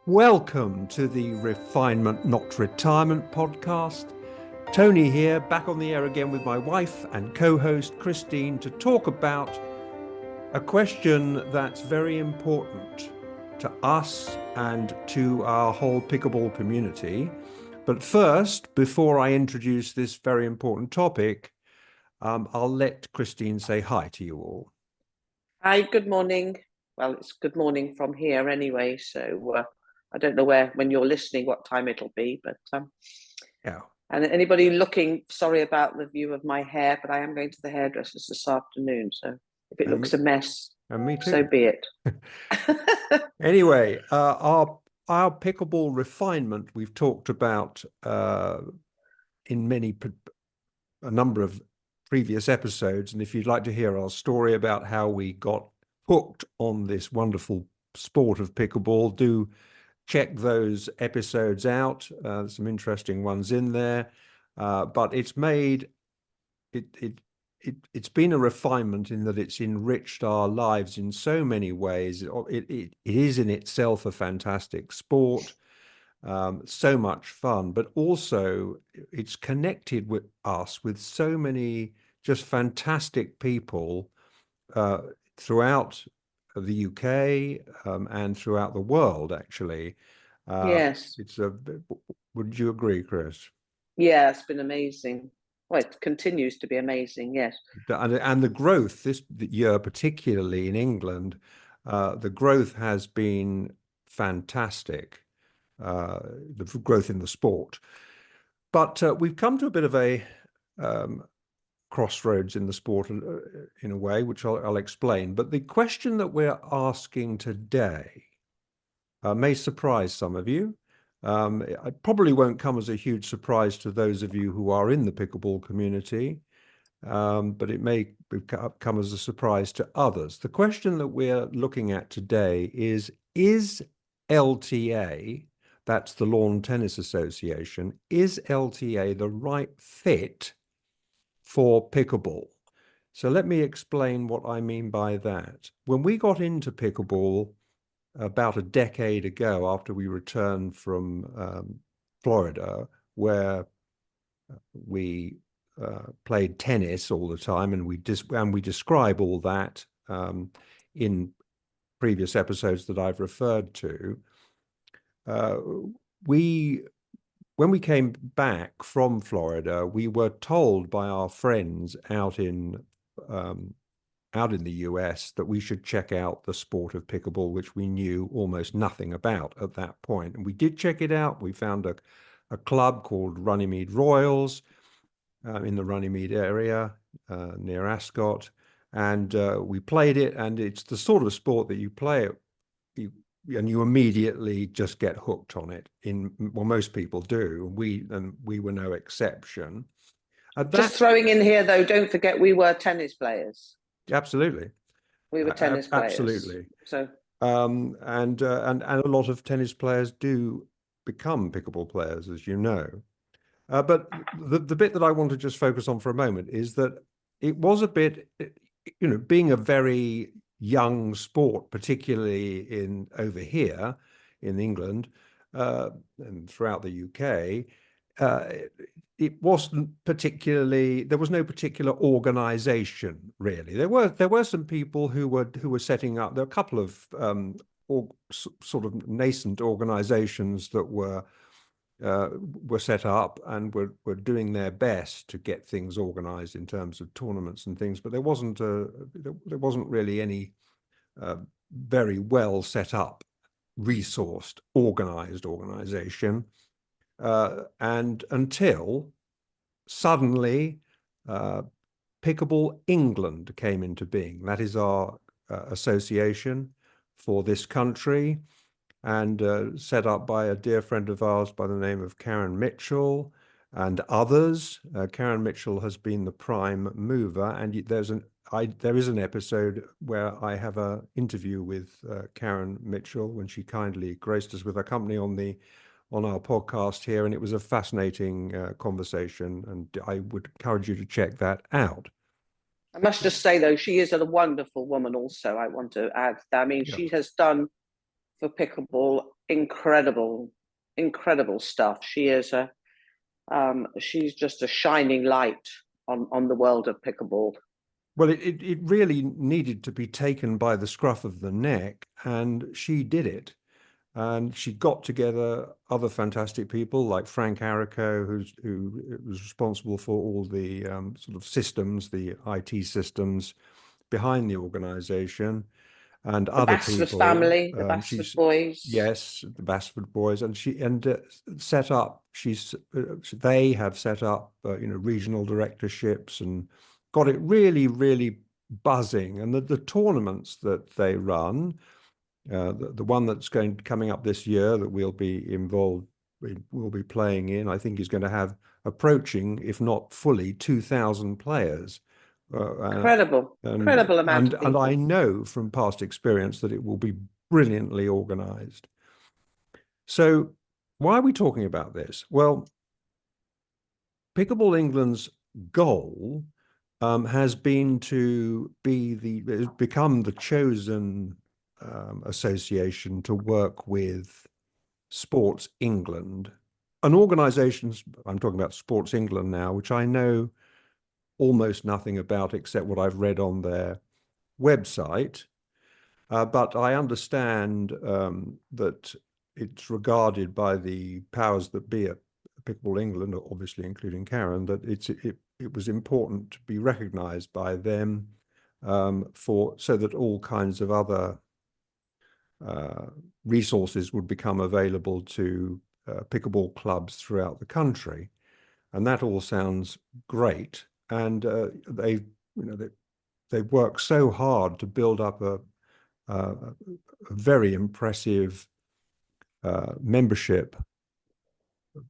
Welcome to the Refinement Not Retirement podcast. Tony here, back on the air again with my wife and co-host Christine to talk about a question that's very important to us and to our whole pickleball community. But first, before I introduce this very important topic, I'll let Christine say hi to you all. Hi, good morning. Well, it's good morning from here anyway, so I don't know when you're listening, what time it'll be, but Yeah. And anybody looking, sorry about the view of my hair, but I am going to the hairdressers this afternoon, so if it looks a mess, and me too. so be it. Anyway, our pickleball refinement we've talked about in a number of previous episodes, and if you'd like to hear our story about how we got hooked on this wonderful sport of pickleball, do check those episodes out. There's some interesting ones in there, but it's been a refinement in that it's enriched our lives in so many ways. It is in itself a fantastic sport, so much fun, but also it's connected with us with so many just fantastic people throughout the UK and throughout the world, actually. Yes. Would you agree, Chris? Yeah, it's been amazing. Well, it continues to be amazing, yes. And the growth this year, particularly in England, the growth has been fantastic, the growth in the sport. But we've come to a bit of a crossroads in the sport in a way, which I'll explain. But the question that we're asking today may surprise some of you. It probably won't come as a huge surprise to those of you who are in the pickleball community, but it may come as a surprise to others. The question that we're looking at today is LTA, that's the Lawn Tennis Association, is LTA the right fit for pickleball? So let me explain what I mean by that. When we got into pickleball about a decade ago, after we returned from Florida, where we played tennis all the time, and we describe all that in previous episodes that I've referred to. When we came back from Florida, we were told by our friends out in the US that we should check out the sport of pickleball, which we knew almost nothing about at that point. And we did check it out. We found a club called Runnymede Royals in the Runnymede area near Ascot. And we played it, and it's the sort of sport that you play it, and you immediately just get hooked on it. Well, most people do. We were no exception. Just throwing in here, though, don't forget we were tennis players. Absolutely. We were tennis players. Absolutely. So, and a lot of tennis players do become pickleball players, as you know. But the bit that I want to just focus on for a moment is that it was a bit, being a very young sport, particularly over here in England and throughout the UK. It wasn't particularly, there was no particular organization, really. There were some people who were setting up, there were a couple of sort of nascent organizations that were set up and were doing their best to get things organized in terms of tournaments and things, but there wasn't really any very well set up, resourced, organized organization. And until suddenly Pickleball England came into being. That is our association for this country, and set up by a dear friend of ours by the name of Karen Mitchell and others. Karen Mitchell has been the prime mover, and there is an episode where I have an interview with Karen Mitchell when she kindly graced us with her company on our podcast here, and it was a fascinating conversation, and I would encourage you to check that out. I must just say, though, she is a wonderful woman also, I want to add. I mean, she has done for pickleball incredible, incredible stuff. She's just a shining light on the world of pickleball. Well, it really needed to be taken by the scruff of the neck, and she did it. And she got together other fantastic people like Frank Arico, who was responsible for all the sort of systems, the IT systems behind the organization, and The other Bassford people. family, the Bassford She's boys. Yes, the Bassford boys, and set up. They have set up regional directorships and got it really, really buzzing. And the tournaments that they run, the one that's coming up this year that we'll be involved, we'll be playing in, I think is going to have approaching, if not fully, 2,000 players. Incredible, incredible amount of And I people. know from past experience that it will be brilliantly organized. So why are we talking about this? Well, Pickleball England's goal has been to become the chosen association to work with Sports England, an organisation, I'm talking about Sports England now, which I know almost nothing about except what I've read on their website. But I understand that it's regarded by the powers that be at Pickleball England, obviously including Karen, that it was important to be recognised by them so that all kinds of other resources would become available to pickleball clubs throughout the country, and that all sounds great. And they work so hard to build up a very impressive membership,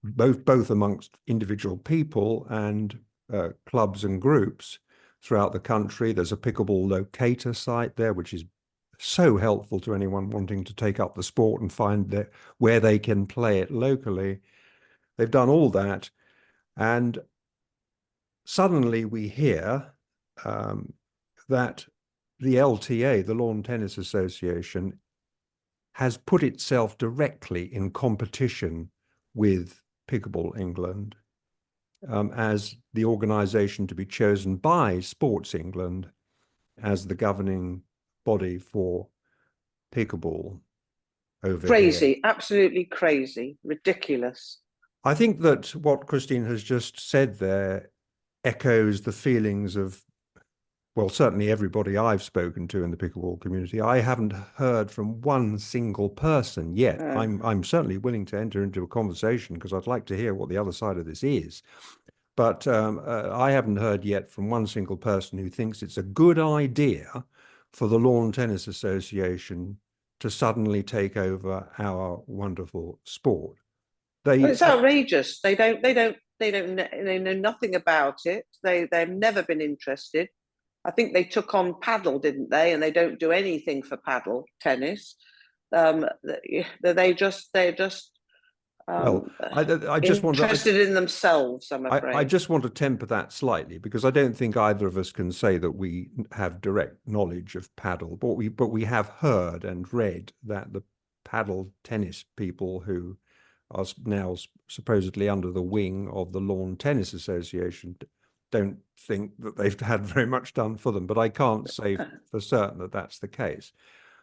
both amongst individual people and clubs and groups throughout the country. There's a pickleball locator site there, which is so helpful to anyone wanting to take up the sport and find where they can play it locally. They've done all that, and suddenly we hear that the LTA, the Lawn Tennis Association, has put itself directly in competition with Pickleball England as the organisation to be chosen by Sports England as the governing body for pickleball over here. Crazy, absolutely crazy, ridiculous. I think that what Christine has just said there echoes the feelings of, well, certainly everybody I've spoken to in the pickleball community. I haven't heard from one single person yet. I'm certainly willing to enter into a conversation because I'd like to hear what the other side of this is. But I haven't heard yet from one single person who thinks it's a good idea for the Lawn Tennis Association to suddenly take over our wonderful sport. Well, it's outrageous. They know nothing about it. They've never been interested. I think they took on paddle, didn't they? And they don't do anything for paddle tennis. They're just Well, I just want to, interested in themselves, I'm afraid. I just want to temper that slightly because I don't think either of us can say that we have direct knowledge of paddle, but we have heard and read that the paddle tennis people who are now supposedly under the wing of the Lawn Tennis Association don't think that they've had very much done for them, but I can't say for certain that that's the case.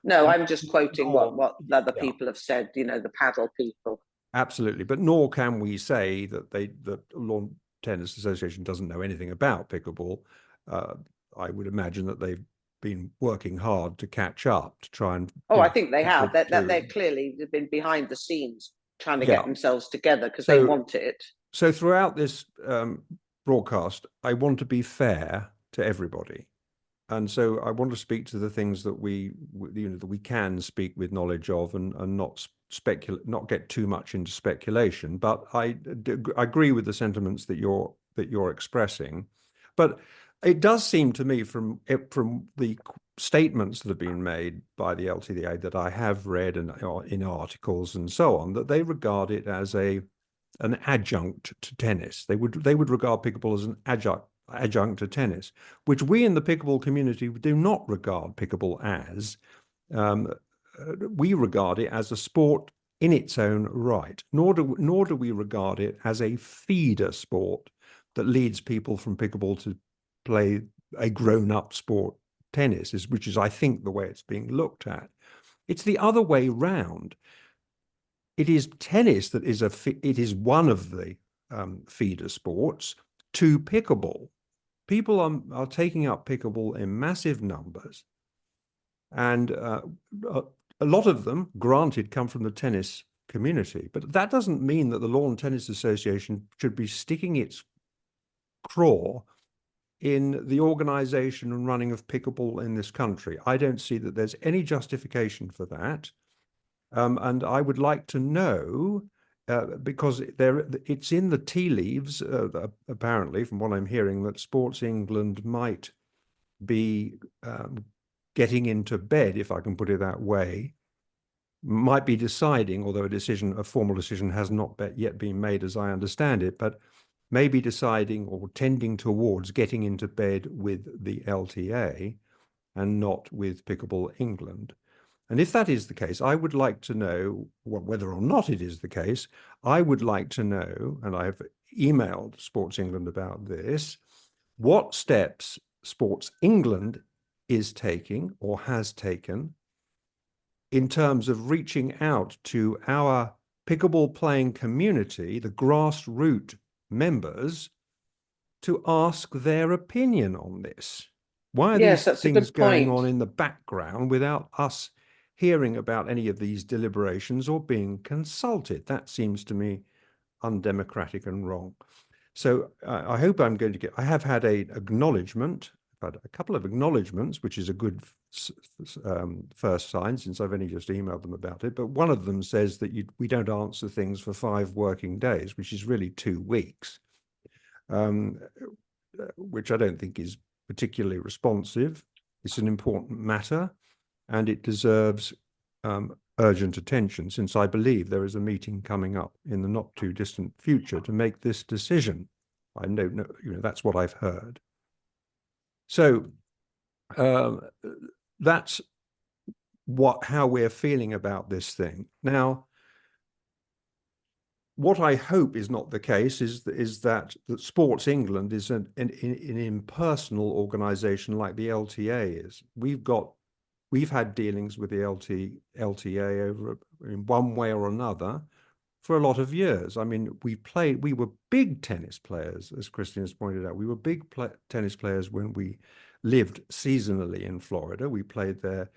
No, I'm just quoting what other people have said, the paddle people. Absolutely, but nor can we say that the Lawn Tennis Association doesn't know anything about pickleball. I would imagine that they've been working hard to catch up to try and. I think they have. They're clearly been behind the scenes trying to get themselves together because they want it. So throughout this broadcast, I want to be fair to everybody. And so I want to speak to the things that that we can speak with knowledge of and not not get too much into speculation. But I agree with the sentiments that you're expressing. But it does seem to me from the statements that have been made by the LTA that I have read and in articles and so on, that they regard it as an adjunct to tennis. They would regard pickleball as an adjunct to tennis, which we in the pickleball community do not regard pickleball as. We regard it as a sport in its own right, nor do we regard it as a feeder sport that leads people from pickleball to play a grown-up sport, tennis, which is, I think, the way it's being looked at. It's the other way round. It is tennis that is it is one of the feeder sports to pickleball. People are taking up pickleball in massive numbers, and a lot of them, granted, come from the tennis community. But that doesn't mean that the Lawn Tennis Association should be sticking its craw in the organization and running of pickleball in this country. I don't see that there's any justification for that. And I would like to know, because it's in the tea leaves, apparently, from what I'm hearing, that Sports England might be getting into bed, if I can put it that way, might be deciding, although a formal decision has not yet been made as I understand it, but maybe deciding or tending towards getting into bed with the LTA and not with Pickleball England. And if that is the case, I would like to know, whether or not it is the case, I would like to know, and I've emailed Sports England about this, what steps Sports England is taking or has taken in terms of reaching out to our pickleball playing community, the grassroots members, to ask their opinion on this. Why are Yes, these that's a things good going point. on in the background without us hearing about any of these deliberations or being consulted? That seems to me undemocratic and wrong. So I hope I'm going to get, I have had a couple of acknowledgements, which is a good first sign, since I've only just emailed them about it. But one of them says that we don't answer things for 5 working days, which is really 2 weeks, which I don't think is particularly responsive. It's an important matter, and it deserves urgent attention, since I believe there is a meeting coming up in the not too distant future to make this decision. I don't know, that's what I've heard. So that's how we're feeling about this thing. Now, what I hope is not the case is that Sports England is an impersonal organization like the LTA is. We've had dealings with the LTA over in one way or another for a lot of years. I mean, we were big tennis players, as Christian has pointed out. We were big tennis players when we lived seasonally in Florida. We played there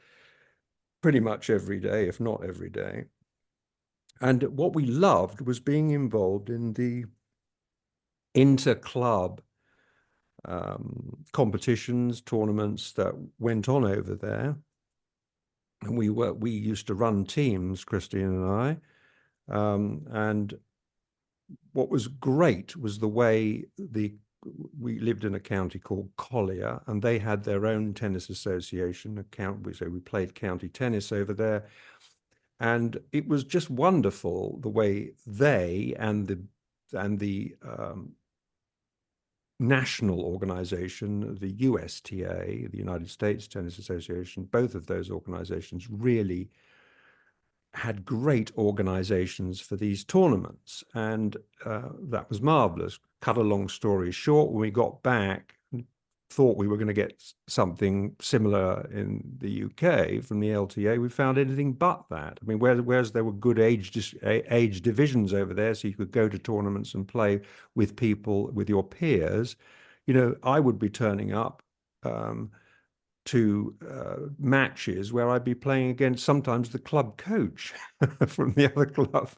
pretty much every day, if not every day. And what we loved was being involved in the inter-club competitions, tournaments that went on over there. And we used to run teams, Christian and I. And what was great was the way we lived in a county called Collier, and they had their own tennis association account. So we played county tennis over there. And it was just wonderful the way they and the national organization, the USTA, the United States Tennis Association, both of those organizations really had great organizations for these tournaments. And that was marvelous. Cut a long story short, when we got back, thought we were going to get something similar in the UK from the LTA, we found anything but that. I mean, whereas there were good age divisions over there, so you could go to tournaments and play with people, with your peers, I would be turning up to matches where I'd be playing against sometimes the club coach from the other club,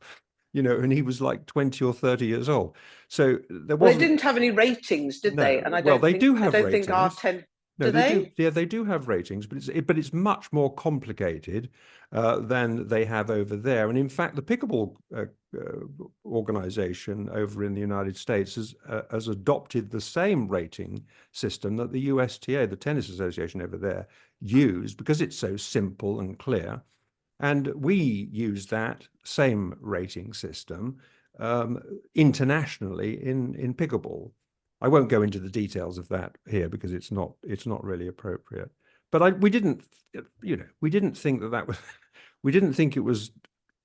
and he was like 20 or 30 years old. So there Well, they wasn't. didn't have any ratings, did they? No, And I well, don't they think do I have don't think our ratings. do No, they do. they? Yeah, they do have ratings, but it's much more complicated than they have over there. And in fact, the pickleball organization over in the United States has adopted the same rating system that the USTA, the Tennis Association over there, used, because it's so simple and clear. And we use that same rating system internationally in pickleball. I won't go into the details of that here because it's not really appropriate. But we didn't think that was we didn't think it was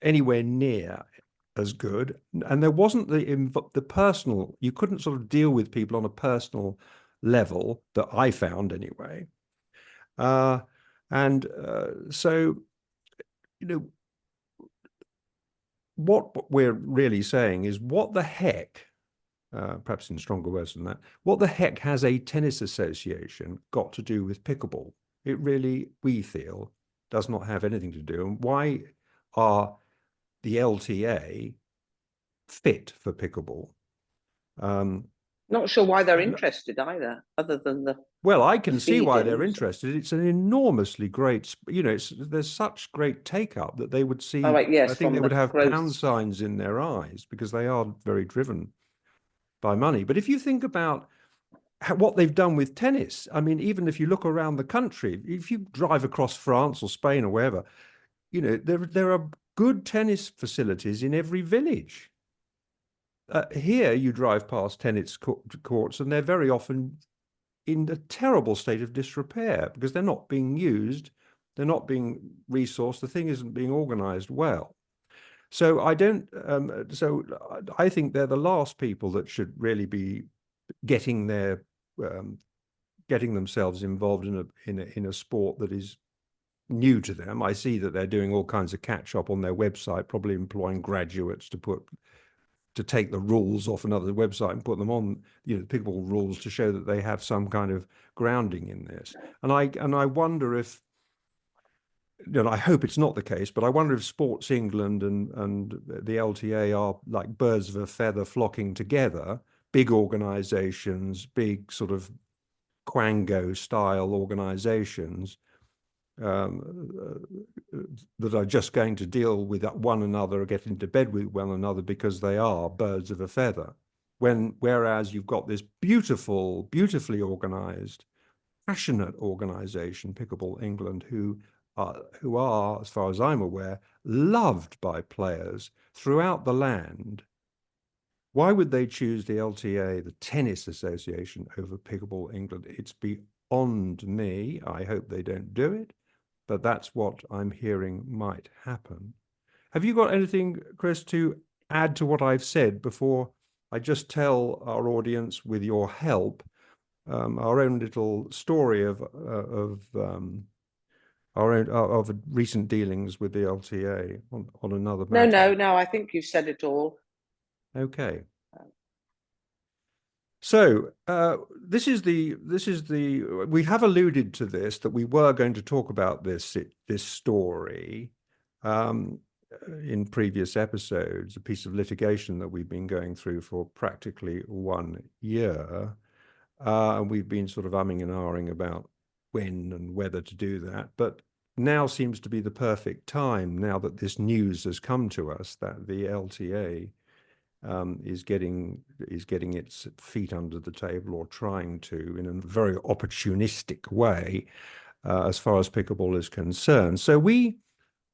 anywhere near as good, and there wasn't the personal. You couldn't sort of deal with people on a personal level that I found anyway. And so, you know, what we're really saying is, what the heck, perhaps in stronger words than that, what the heck has a tennis association got to do with pickleball? It really, we feel, does not have anything to do. And why are the LTA fit for pickleball? Not sure why they're interested either, other than well, I the can see why they're feedings. interested. It's an enormously great, you know, there's such great take up that they would Oh, see, right, I yes, think from they the would have pound growth. signs in their eyes because they are very driven by money. But if you think about what they've done with tennis, I mean, even if you look around the country, if you drive across France or Spain or wherever, you know, there are good tennis facilities in every village. Here, you drive past tennis courts, and they're very often in a terrible state of disrepair because they're not being used, they're not being resourced, the thing isn't being organized well. So I don't. So I think they're the last people that should really be getting their getting themselves involved in a sport that is new to them. I see that they're doing all kinds of catch up on their website, probably employing graduates to take the rules off another website and put them on, you know, the pickleball rules to show that they have some kind of grounding in this. And I wonder if, you know, I hope it's not the case, but I wonder if Sports England and the LTA are like birds of a feather flocking together, big organizations, big sort of Quango style organizations, that are just going to deal with one another or get into bed with one another because they are birds of a feather. Whereas you've got this beautifully organized, passionate organization, Pickleball England, who are, as far as I'm aware, loved by players throughout the land. Why would they choose the LTA, the Tennis Association, over Pickleball England? It's beyond me. I hope they don't do it, but that's what I'm hearing might happen. Have you got anything, Chris, to add to what I've said before I just tell our audience, with your help, our own little story of our own of recent dealings with the LTA on another No, matter? no. I think you said it all. Okay. So this is the we have alluded to this, that we were going to talk about this story in previous episodes, a piece of litigation that we've been going through for practically 1 year. And we've been sort of umming and ahhing about when and whether to do that. But now seems to be the perfect time, now that this news has come to us that the LTA is getting its feet under the table, or trying to, in a very opportunistic way, as far as pickleball is concerned. So we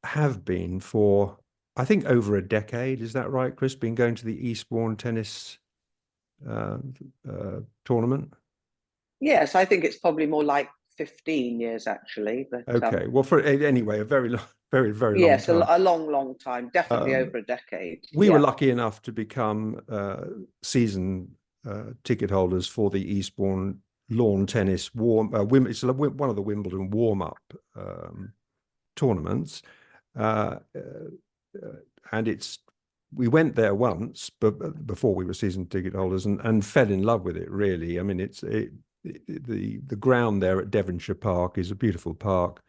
have been for, I think, over a decade. Is that right, Chris? Been going to the Eastbourne tennis tournament? Yes, I think it's probably more like 15 years actually. But Okay. Well, for anyway, a very long, very long yes, time. a long time, definitely Um, over a decade. we were Yeah. lucky enough to become season ticket holders for the Eastbourne lawn tennis it's one of the Wimbledon warm-up tournaments, and we went there once, but before we were season ticket holders, and fell in love with it. Really, I mean, the ground there at Devonshire Park is a beautiful park,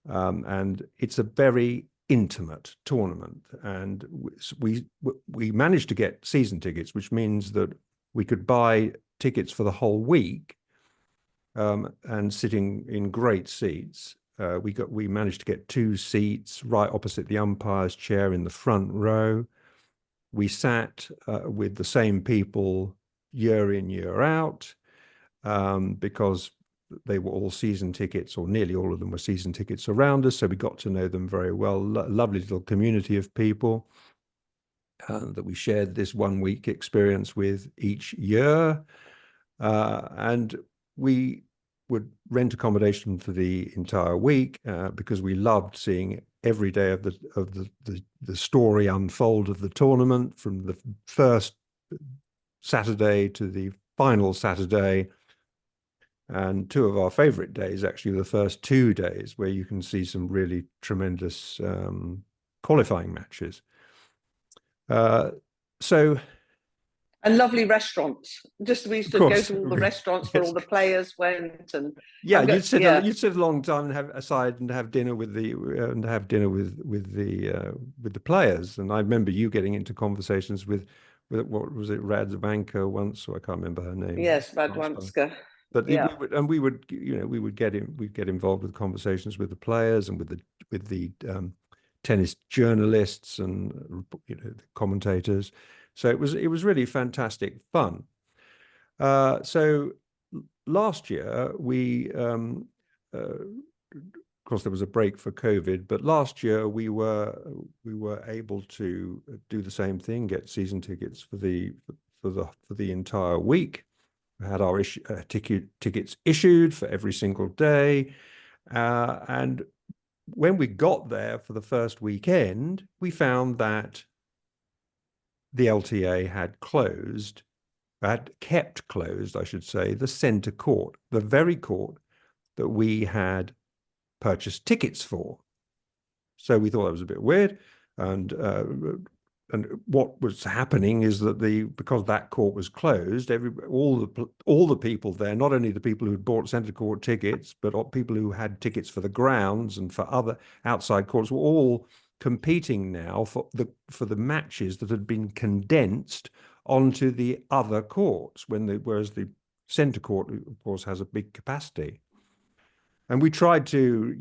and it's a very intimate tournament. And we managed to get season tickets, which means that we could buy tickets for the whole week, and sitting in great seats. We managed to get 2 seats right opposite the umpire's chair in the front row. We sat with the same people year in, year out, because they were all season tickets, or nearly all of them were season tickets around us. So we got to know them very well. Lovely little community of people that we shared this 1 week experience with each year. And we would rent accommodation for the entire week because we loved seeing every day of the story unfold of the tournament, from the first Saturday to the final Saturday. And two of our favorite days, actually, the first 2 days, where you can see some really tremendous qualifying matches. So And lovely restaurants. Just we used of to go course, to all the restaurants where all the players went, and yeah, I'm go- yeah, you'd sit a long time and have aside and have dinner with the with the players. And I remember you getting into conversations with what was it, Radzvanka once, or I can't remember her name yes, last time. Radwanska, But yeah. we would, we'd get involved with conversations with the players and with the tennis journalists and the commentators. So it was really fantastic fun. So last year of course there was a break for COVID, but last year we were able to do the same thing, get season tickets for the entire week. We had our tickets issued for every single day. And when we got there for the first weekend, we found that the LTA had kept closed, I should say, the centre court, the very court that we had purchased tickets for. So we thought that was a bit weird. And what was happening is that because that court was closed, all the people there, not only the people who had bought centre court tickets, but people who had tickets for the grounds and for other outside courts, were all competing now for the matches that had been condensed onto the other courts, whereas the centre court, of course, has a big capacity. And we tried to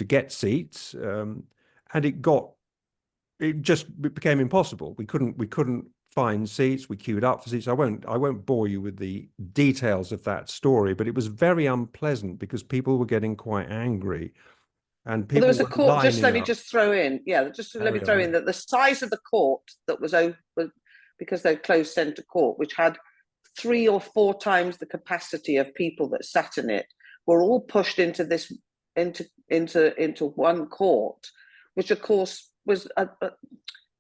get seats, and it just became impossible. We couldn't find seats. We queued up for seats. I won't bore you with the details of that story, but it was very unpleasant because people were getting quite angry, and Well, there people was a were court. Just lining let me up. just throw in, yeah, just let me Carry throw on, in yeah. that the size of the court that was open because they closed centre court, which had 3 or 4 times the capacity of people that sat in it, were all pushed into one court, which of course was a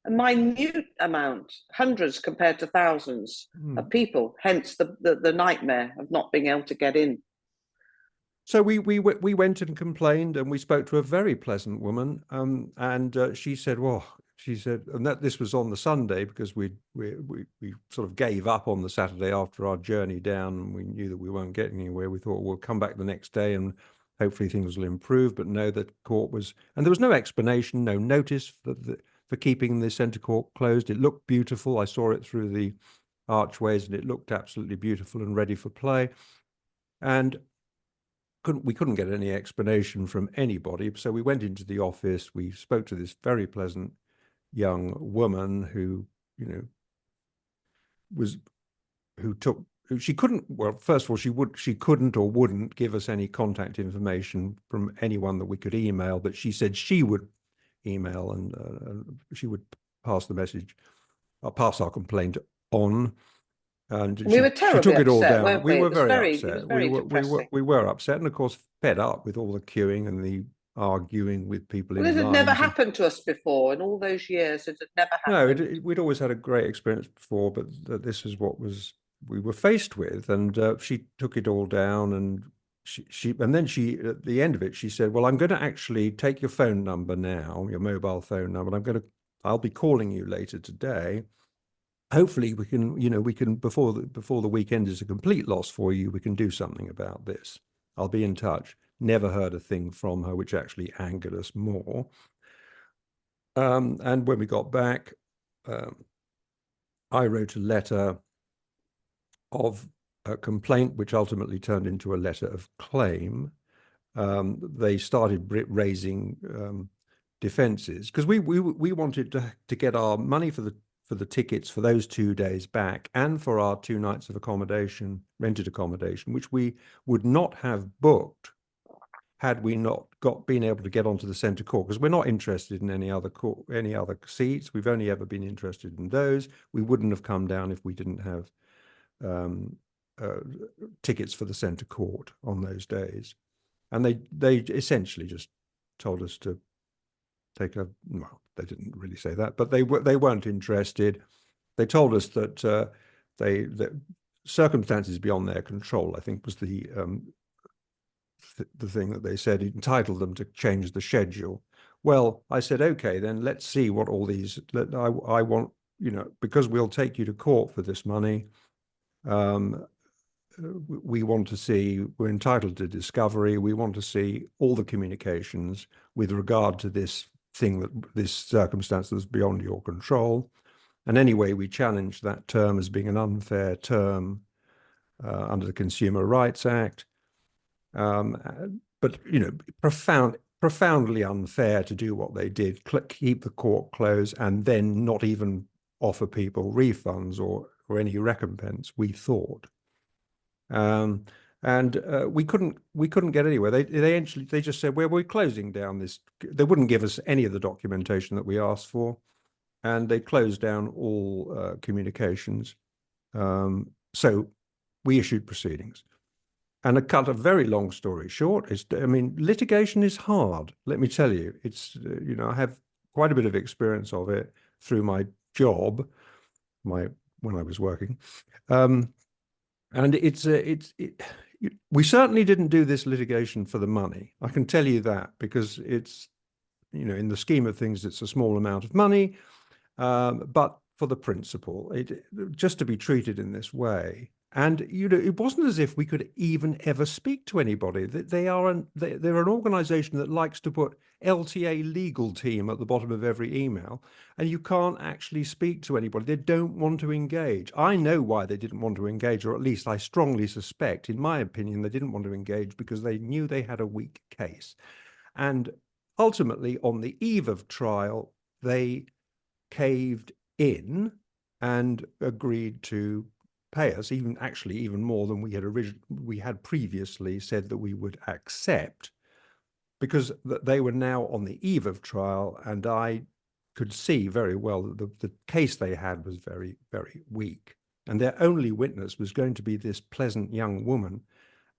minute amount, hundreds compared to thousands of people. Hence the nightmare of not being able to get in. So we went and complained, and we spoke to a very pleasant woman, and she said, "Well," she said, and that this was on the Sunday, because we sort of gave up on the Saturday after our journey down, and we knew that we weren't getting anywhere. We thought we'll come back the next day and hopefully things will improve. But no, the court was, and there was no explanation, no notice for keeping the centre court closed. It looked beautiful. I saw it through the archways, and it looked absolutely beautiful and ready for play. And we couldn't get any explanation from anybody. So we went into the office. We spoke to this very pleasant young woman who, she couldn't, well, first of all, she couldn't or wouldn't give us any contact information from anyone that we could email, but she said she would email, and she would pass the message, pass our complaint on. And We were she terribly took it all upset, down. weren't We we? were very It was upset. very depressing. We were upset, and of course fed up with all the queuing and the arguing with people Well, in it had never lines. happened to us before in all those years. It had never No, happened. we'd always had a great experience before, but this is what we were faced with. And she took it all down, and and then at the end of it, she said, "Well, I'm going to actually take your phone number now, your mobile phone number. And I'll be calling you later today. Hopefully we can before the weekend is a complete loss for you, we can do something about this. I'll be in touch." Never heard a thing from her, which actually angered us more. And when we got back, I wrote a letter of a complaint, which ultimately turned into a letter of claim. They started raising defenses, because we wanted to get our money for the tickets for those 2 days back, and for our 2 nights of rented accommodation, which we would not have booked had we not been able to get onto the centre court, because we're not interested in any other seats. We've only ever been interested in those. We wouldn't have come down if we didn't have tickets for the centre court on those days. And they essentially just told us to take a, well, they didn't really say that, but they weren't interested. They told us that that circumstances beyond their control, I think, was the thing that they said entitled them to change the schedule. Well, I said, okay, then let's see what all these. I want, because we'll take you to court for this money. We want to see. We're entitled to discovery. We want to see all the communications with regard to this thing, this circumstance that's beyond your control. And anyway, we challenged that term as being an unfair term under the Consumer Rights Act. But profoundly unfair to do what they did, keep the court closed, and then not even offer people refunds or any recompense, we thought. And we couldn't get anywhere. They just said, well, we're closing down this. They wouldn't give us any of the documentation that we asked for, and they closed down all communications. So we issued proceedings. And to cut a very long story short, litigation is hard. Let me tell you, it's I have quite a bit of experience of it through my job, when I was working, and we certainly didn't do this litigation for the money. I can tell you that, because it's in the scheme of things, it's a small amount of money, but for the principle, just to be treated in this way. And it wasn't as if we could even ever speak to anybody. They're an organization that likes to put LTA legal team at the bottom of every email, and you can't actually speak to anybody. They don't want to engage. I know why they didn't want to engage, or at least I strongly suspect, in my opinion, they didn't want to engage because they knew they had a weak case. And ultimately, on the eve of trial, they caved in and agreed to pay us, even more than we had previously said that we would accept, because they were now on the eve of trial, and I could see very well that the case they had was very, very weak, and their only witness was going to be this pleasant young woman.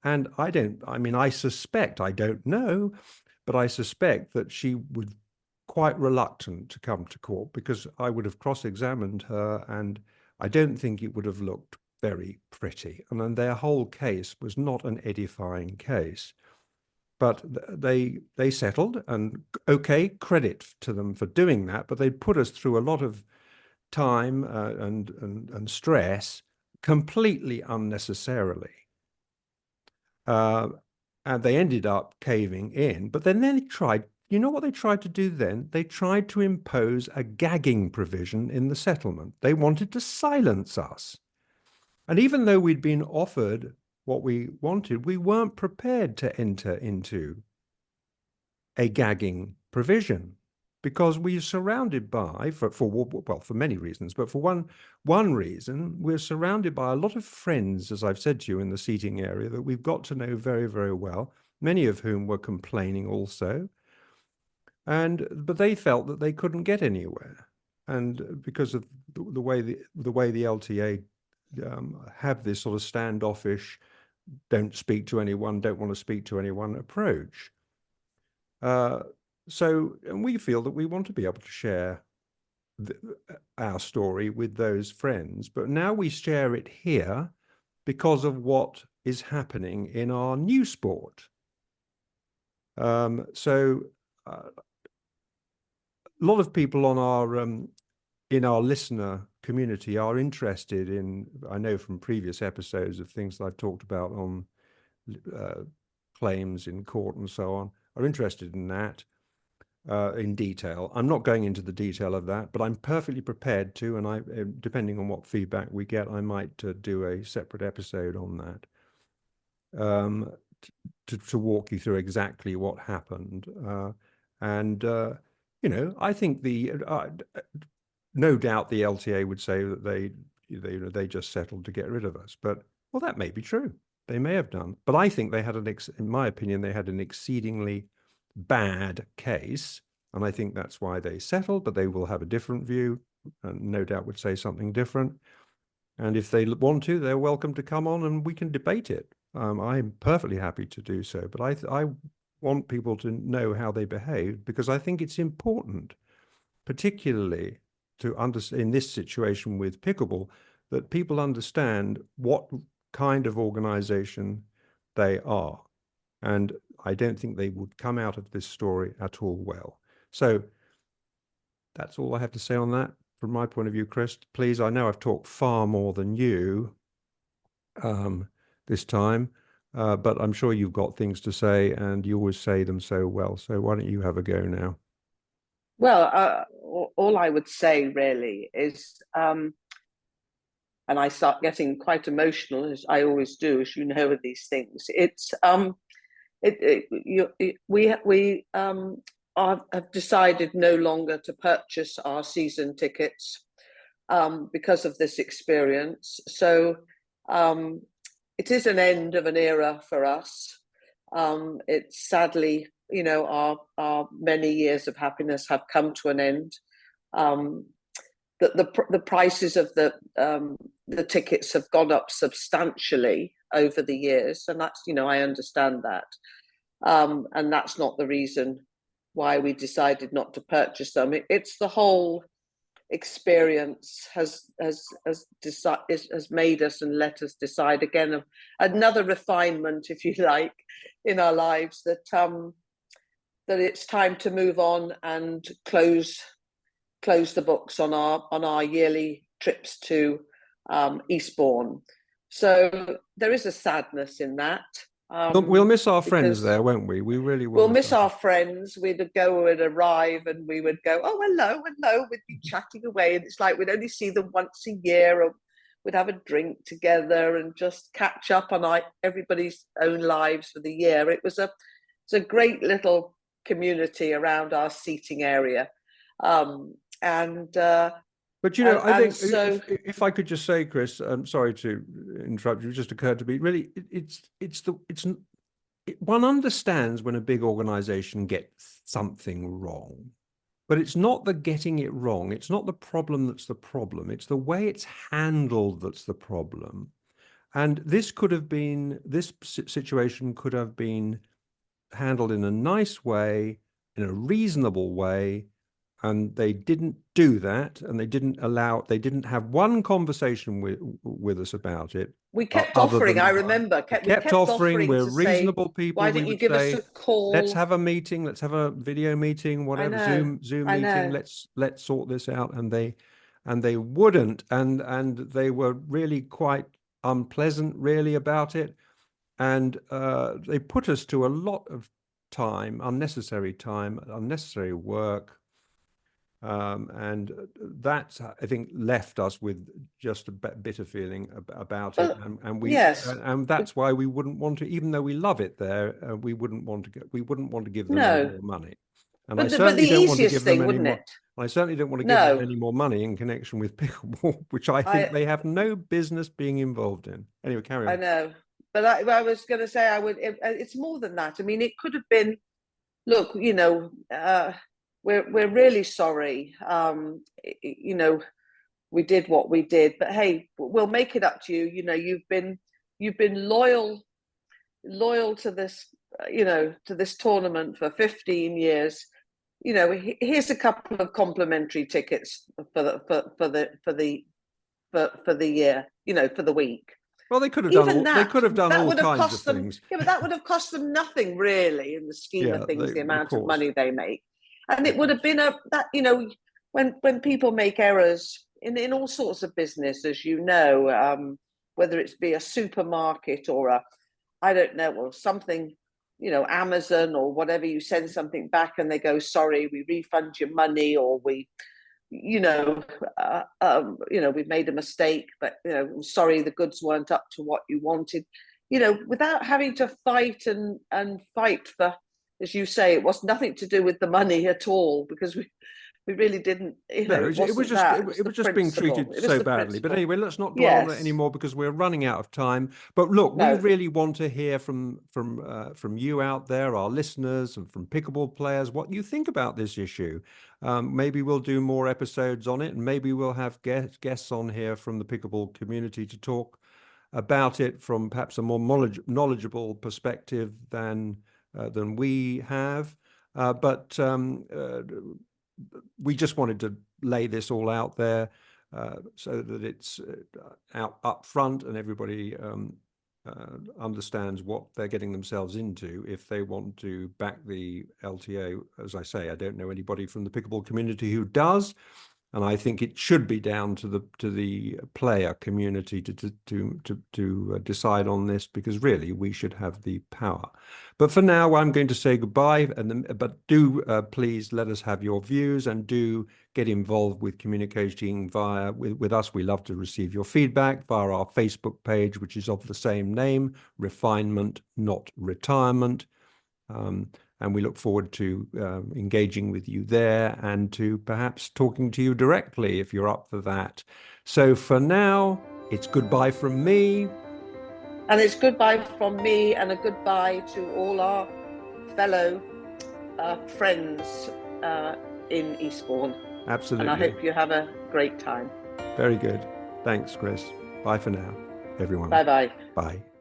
And I suspect, I don't know, but I suspect that she would quite reluctant to come to court, because I would have cross-examined her, and I don't think it would have looked very pretty. And then their whole case was not an edifying case. But they settled, and okay, credit to them for doing that, but they put us through a lot of time and stress completely unnecessarily. And they ended up caving in, but then they tried, what they tried to do then? They tried to impose a gagging provision in the settlement. They wanted to silence us. And even though we'd been offered what we wanted, we weren't prepared to enter into a gagging provision, because we're surrounded by, for many reasons, but for one reason, we're surrounded by a lot of friends, as I've said to you, in the seating area that we've got to know very, very well, many of whom were complaining also. But they felt that they couldn't get anywhere. And because of the way the LTA have this sort of standoffish, don't speak to anyone, don't want to speak to anyone approach. And we feel that we want to be able to share our story with those friends, but now we share it here because of what is happening in our new sport. A lot of people on in our listener community are interested in, I know from previous episodes of things that I've talked about on claims in court and so on, are interested in that in detail. I'm not going into the detail of that, but I'm perfectly prepared to, and depending on what feedback we get, I might do a separate episode on that to walk you through exactly what happened. I think no doubt the LTA would say that they just settled to get rid of us, but well, that may be true. They may have done, but I think they had in my opinion, they had an exceedingly bad case, and I think that's why they settled. But they will have a different view, and no doubt would say something different. And if they want to, they're welcome to come on and we can debate it. I'm perfectly happy to do so. But want people to know how they behaved, because I think it's important, particularly to understand in this situation with pickleball, that people understand what kind of organization they are. And I don't think they would come out of this story at all well. So that's all I have to say on that from my point of view. Chris, please, I know I've talked far more than you this time, but I'm sure you've got things to say, and you always say them so well. So why don't you have a go now? Well, all I would say really is, and I start getting quite emotional, as I always do, as you know, with these things. We have decided no longer to purchase our season tickets because of this experience. So it is an end of an era for us. It's sadly, our many years of happiness have come to an end. The prices of the tickets have gone up substantially over the years, and that's, I understand that, and that's not the reason why we decided not to purchase them. It's the whole experience has made us and let us decide again of another refinement, if you like, in our lives, that it's time to move on and close the books on our yearly trips to Eastbourne. So there is a sadness in that. We'll miss our friends there, won't we? We really will. We'll miss our friends. We'd arrive and we would go, oh, hello, hello. We'd be chatting away. And it's like we'd only see them once a year, or we'd have a drink together and just catch up on everybody's own lives for the year. It's a great little community around our seating area. But I think so, if I could just say, Chris, I'm sorry to interrupt you. It just occurred to me. Really, one understands when a big organization gets something wrong, but it's not the getting it wrong. It's not the problem that's the problem. It's the way it's handled that's the problem. And this situation could have been handled in a nice way, in a reasonable way. And they didn't do that, and they didn't have one conversation with us about it. We kept offering. I remember. We kept offering. We're reasonable people. Why didn't you give us a call? Let's have a meeting. Let's have a video meeting. Whatever, Zoom meeting. Let's sort this out. And they wouldn't. And they were really quite unpleasant, really, about it. And they put us to a lot of time, unnecessary work. And that, I think, left us with just a bitter feeling about it, and that's why we wouldn't want to, even though we love it there, we wouldn't want to give them any more money. And I certainly don't want to give them any more. I certainly don't want to give them any more money in connection with pickleball, which I think they have no business being involved in. Anyway, carry on. I know, but I was going to say it's more than that. I mean, it could have been. Look, we're really sorry. We did what we did, but hey, we'll make it up to you. You've been loyal to this, to this tournament for 15 years. Here's a couple of complimentary tickets for the year. For the week. Well, they could have done. They could have done all kinds of things. Yeah, but that would have cost them nothing, really, in the scheme of things. The amount of money they make. And it would have been when people make errors in all sorts of business, as you know, whether it's be a supermarket or or something, Amazon or whatever, you send something back and they go, sorry, we refund your money, or we, we've made a mistake, but, sorry, the goods weren't up to what you wanted, without having to fight and fight for, as you say, it was nothing to do with the money at all, because we really didn't. It was just being treated so badly. But anyway, let's not dwell on it anymore, because we're running out of time. But look, we really want to hear from you out there, our listeners, and from pickleball players, what you think about this issue. Maybe we'll do more episodes on it, and maybe we'll have guests on here from the pickleball community to talk about it from perhaps a more knowledgeable perspective than than we have. But we just wanted to lay this all out there so that it's out up front and everybody understands what they're getting themselves into if they want to back the LTA. As I say, I don't know anybody from the pickleball community who does, and I think it should be down to the player community to decide on this, because really we should have the power. But for now, I'm going to say goodbye. But do please let us have your views, and do get involved with communicating with us. We love to receive your feedback via our Facebook page, which is of the same name, Refinement Not Retirement. And we look forward to engaging with you there, and to perhaps talking to you directly if you're up for that. So for now, it's goodbye from me. And it's goodbye from me, and a goodbye to all our fellow friends in Eastbourne. Absolutely. And I hope you have a great time. Very good. Thanks, Chris. Bye for now, everyone. Bye-bye. Bye.